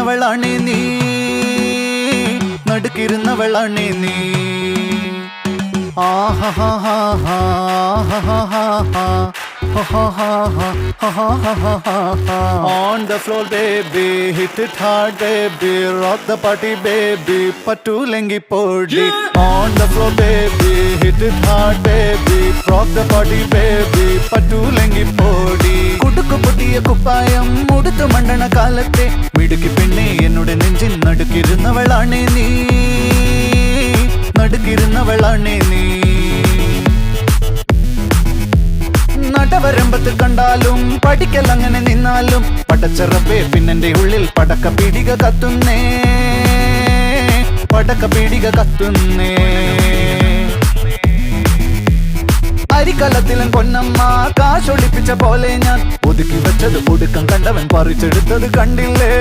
നടുക്കിരുന്നവളാണേ നീ, നടുക്കിരുന്നവളാണേ നീ. On the floor baby, hit it hard baby, rock the party baby, പറ്റൂലെങ്കി പൊടി. On the floor baby, hit it hard baby, rock the party baby, പറ്റൂലെങ്കി പൊടി. കുടുക്കു പൊട്ടിയ കുപ്പായം മുടുത്തു മണ്ടണ കാലത്തെ മിടുക്കി പെണ്ണെ എന്നോട് നെഞ്ചിൽ നടുക്കിരുന്നവളാണേ നീ, നടുക്കിരുന്നവളാണേ നീ. നടവരമ്പത്ത് കണ്ടാലും പഠിക്കലങ്ങനെ നിന്നാലും പടച്ചറപ്പേ പിന്നെന്റെ ഉള്ളിൽ പടക്ക പീടിക കത്തുന്നേ, പടക്ക പീടിക കത്തുന്നേ. അരിക്കലത്തിലും പൊന്നമ്മ കാശൊളിപ്പിച്ച പോലെ ഞാൻ ഒതുക്കി വെച്ചത് ഒടുക്കം കണ്ടവൻ പറിച്ചെടുത്തത് കണ്ടില്ലേ.